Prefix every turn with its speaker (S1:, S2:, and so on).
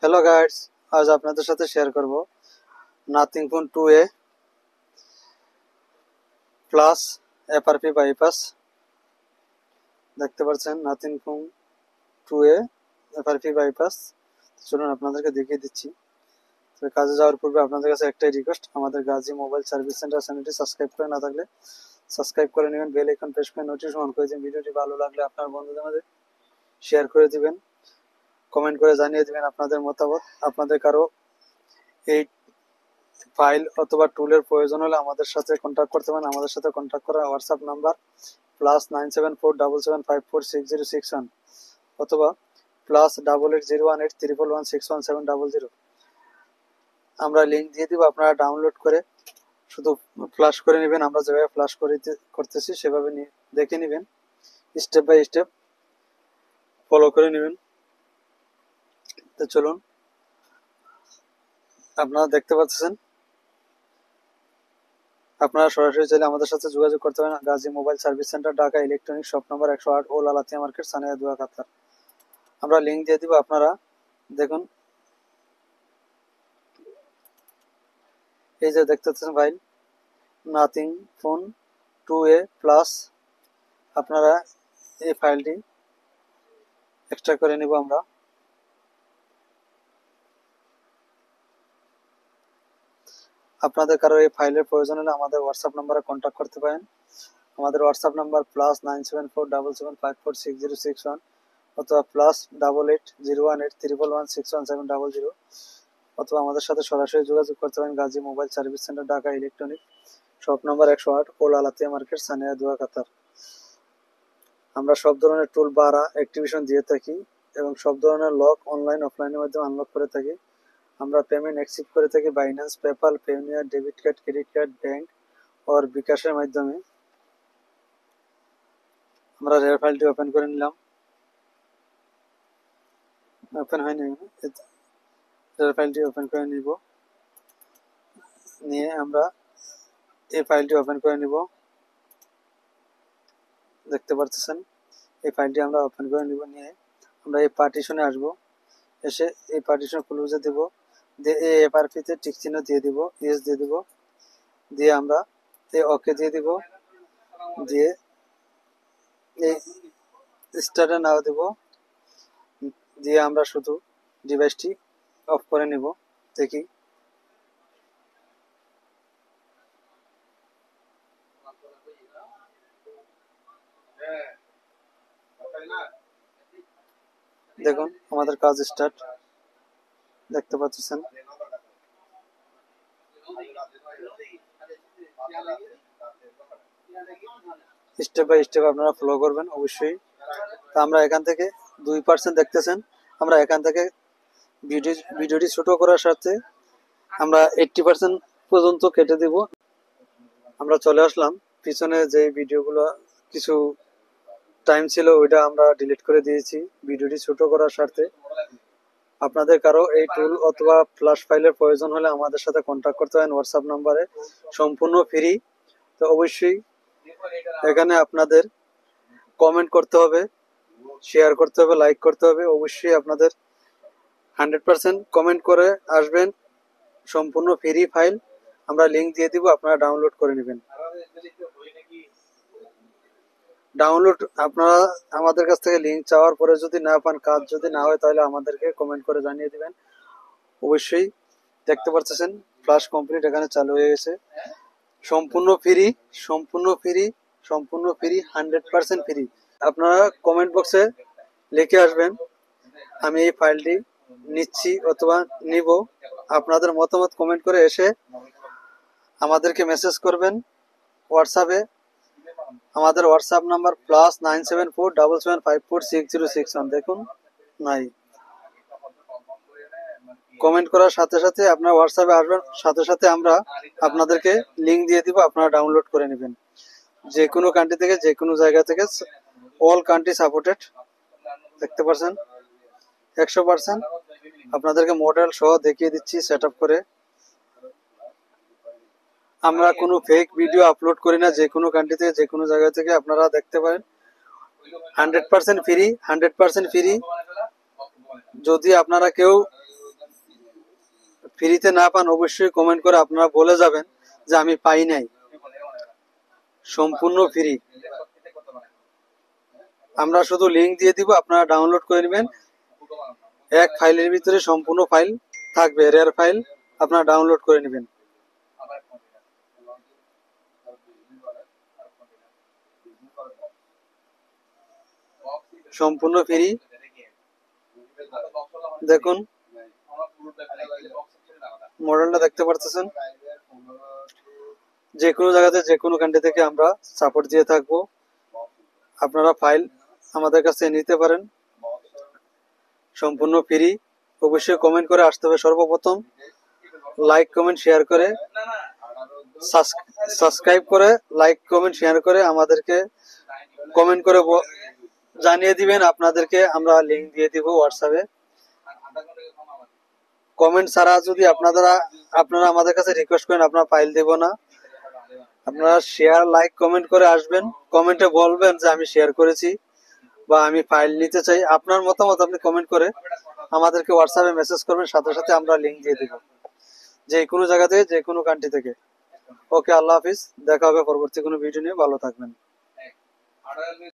S1: Hello guides, আজ আপনাদের সাথে শেয়ার করব nothing phone 2A plus FRP bypass. দেখতে পাচ্ছেন nothing phone 2A FRP bypass. চলুন আপনাদেরকে দেখিয়ে দিচ্ছি। তো কাজে যাওয়ার পূর্বে আপনাদের কাছে একটাই রিকোয়েস্ট, আমাদের গাজী মোবাইল সার্ভিস সেন্টার চ্যানেলটি সাবস্ক্রাইব করে না থাকলে সাবস্ক্রাইব করে নেবেন, বেল আইকন প্রেস করে নোটিফিকেশন অন করে দিন। ভিডিওটি ভালো লাগলে আপনার বন্ধুদের মধ্যে শেয়ার করে দিবেন, কমেন্ট করে জানিয়ে দিবেন আপনাদের মতামত। আপনাদের কারো এই ফাইল অথবা টুলের প্রয়োজন হলে আমাদের সাথে কন্ট্যাক্ট করতে পারেন। আমাদের সাথে কন্ট্যাক্ট করার হোয়াটসঅ্যাপ নাম্বার +97477546061 অথবা +88018131161700। আমরা লিঙ্ক দিয়ে দিব, আপনারা ডাউনলোড করে শুধু ফ্ল্যাশ করে নেবেন। আমরা যেভাবে ফ্ল্যাশ করতেছি সেভাবে দেখে নেবেন, স্টেপ বাই স্টেপ ফলো করে নেবেন। তো চলুন, আপনারা দেখতে পাচ্ছেন, আপনারা সরাসরি চাইলে আমাদের সাথে যোগাযোগ করতে পারেন। Gazi mobile service centre, Dhaka electronic shop number 108 ও লালাতিয়া মার্কেট, সানিয়া দুয়া, কাতার। আমরা লিঙ্ক দিয়ে দিব, আপনারা দেখুন। এই যে দেখতে পাচ্ছেন file nothing phone 2A plus. আপনারা এই ফাইলটি এক্সট্রা করে নিব আমরা। আপনাদের কারো এই ফাইলের প্রয়োজন হলে আমাদের হোয়াটসঅ্যাপ নাম্বারে কন্ট্যাক্ট করতে পারেন। আমাদের হোয়াটসঅ্যাপ নাম্বার +97477560661 অথবা +88018131161700 অথবা আমাদের সাথে সরাসরি যোগাযোগ করতে পারেন। Gazi mobile service centre, Dhaka electronic shop number 108 ও লালাতিয়া মার্কেট, সানিয়া দুয়া, কাতার। আমরা সব ধরনের টুল বাড়া অ্যাক্টিভেশন দিয়ে থাকি এবং সব ধরনের লক অনলাইন অফলাইনের মাধ্যমে আনলক করে থাকি। আমরা পেমেন্ট অ্যাকসেপ্ট করে থাকি Binance, PayPal, Payoneer, debit card, credit card, bank আর বিকাশের মাধ্যমে। আমরা রেয়ার ফাইলটি ওপেন করে নিলাম। ওপেন হয়নি, রেয়ার ফাইলটি ওপেন করে নিব। নিয়ে আমরা এই ফাইলটি ওপেন করে নিব। দেখতে পাচ্ছেন, এই ফাইলটি আমরা ওপেন করে নিব। নিয়ে আমরা এই পার্টিশনে আসব। এসে এই পার্টিশন ক্লোজে দেব, দিয়ে এই এফআরপিতে টিক চিহ্ন দিয়ে দিব, ইয়েস দিয়ে দিব। দিয়ে আমরা এই ওকে দিয়ে দিব। দিয়ে এই স্টার্টে নাও দেব। দিয়ে আমরা শুধু ডিভাইসটি অফ করে নিব। দেখি দেখুন আমাদের কাজ স্টার্ট। দেখতে পাচ্ছেন স্টেপ বাই স্টেপ আপনারা ফলো করবেন অবশ্যই। তা আমরা এখান থেকে 2% দেখতেছেন, আমরা এখান থেকে ভিডিওটি ছোট করার সাথে আমরা 80% পর্যন্ত কেটে দিব। আমরা চলে আসলাম পিছনে যে ভিডিওগুলো কিছু টাইম ছিল ওইটা আমরা ডিলিট করে দিয়েছি ভিডিওটি ছোট করার স্বার্থে। আপনাদের কারো এই টুল অথবা ফ্ল্যাশ ফাইলের প্রয়োজন হলে আমাদের সাথে কন্ট্যাক্ট করতে পারেন হোয়াটসঅ্যাপ নাম্বারে, সম্পূর্ণ ফ্রি। তো অবশ্যই এখানে আপনাদের কমেন্ট করতে হবে, শেয়ার করতে হবে, লাইক করতে হবে। অবশ্যই আপনাদের 100% কমেন্ট করে আসবেন। সম্পূর্ণ ফ্রি ফাইল, আমরা লিঙ্ক দিয়ে দিব, আপনারা ডাউনলোড করে নেবেন। ডাউনলোড আপনারা আমাদের কাছ থেকে লিঙ্ক চাওয়ার পরে যদি না পান, কাজ যদি না হয়, তাহলে আমাদেরকে কমেন্ট করে জানিয়ে দিবেন। অবশ্যই দেখতে পাচ্ছেন ফ্ল্যাশ কমপ্লিট এখানে চালু হয়ে গেছে। সম্পূর্ণ ফ্রি, সম্পূর্ণ ফ্রি, সম্পূর্ণ ফ্রি, 100% ফ্রি। আপনারা কমেন্ট বক্সে লিখে আসবেন আমি এই ফাইলটি নিচ্ছি অথবা নিব। আপনাদের মতামত কমেন্ট করে এসে আমাদেরকে মেসেজ করবেন হোয়াটসঅ্যাপে। আমাদের হোয়াটসঅ্যাপ নাম্বার +97477546061। দেখুন নাই, কমেন্ট করার সাথে সাথে আপনার হোয়াটসঅ্যাপে আসবেন, সাথে সাথে আমরা আপনাদেরকে লিঙ্ক দিয়ে দিব, আপনারা ডাউনলোড করে নেবেন। যে কোনো কান্ট্রি থেকে, যে কোনো জায়গা থেকে, অল কান্ট্রি সাপোর্টেড। দেখতে পাচ্ছেন 100%। আপনাদেরকে মডেল সহ দেখিয়ে দিচ্ছি সেট আপ করে। আমরা কোনো ফেক ভিডিও আপলোড করি না। যে কোনো কান্ট্রি থেকে, যে কোনো জায়গা থেকে আপনারা দেখতে পারেন। 100% ফ্রি, 100% ফ্রি। যদি আপনারা কেউ ফ্রিতে না পান অবশ্যই কমেন্ট করে আপনারা বলে যাবেন যে আমি পাই নাই। সম্পূর্ণ ফ্রি। আমরা শুধু লিংক দিয়ে দিব, আপনারা ডাউনলোড করে নেবেন। এক ফাইলের ভিতরে সম্পূর্ণ ফাইল থাকবে, রেয়ার ফাইল আপনারা ডাউনলোড করে নেবেন। সম্পূর্ণ ফ্রি। দেখুন মডেলটা দেখতে পারতেছেন। যে কোনো জায়গাতে যে কোনো কান্ট্রি থেকে আমরা সাপোর্ট দিয়ে থাকবো। আপনারা ফাইল আমাদের কাছে নিতে পারেন, সম্পূর্ণ ফ্রি। অবশ্যই কমেন্ট করে আসতে হবে সর্বপ্রথম, লাইক কমেন্ট শেয়ার করে, সাবস্ক্রাইব করে, লাইক কমেন্ট শেয়ার করে আমাদেরকে কমেন্ট করে জানিয়ে দিবেন। আপনাদেরকে আমরা লিংক দিয়ে দিব হোয়াটসঅ্যাপে। কমেন্ট ছাড়া যদি আপনারা আমাদের কাছে রিকোয়েস্ট করেন, আপনারা ফাইল দেব না। আপনারা শেয়ার লাইক কমেন্ট করে আসবেন, কমেন্টে বলবেন যে আমি শেয়ার করেছি বা আমি ফাইল নিতে চাই। আপনার মতামত আপনি কমেন্ট করে আমাদেরকে হোয়াটসঅ্যাপে মেসেজ করবেন, সাথে সাথে আমরা লিংক দিয়ে দেব, যে কোনো জায়গা থেকে, যে কোনো কান্ট্রি থেকে। ওকে, আল্লাহ হাফিজ। দেখা হবে পরবর্তী কোনো ভিডিও নিয়ে। ভালো থাকবেন।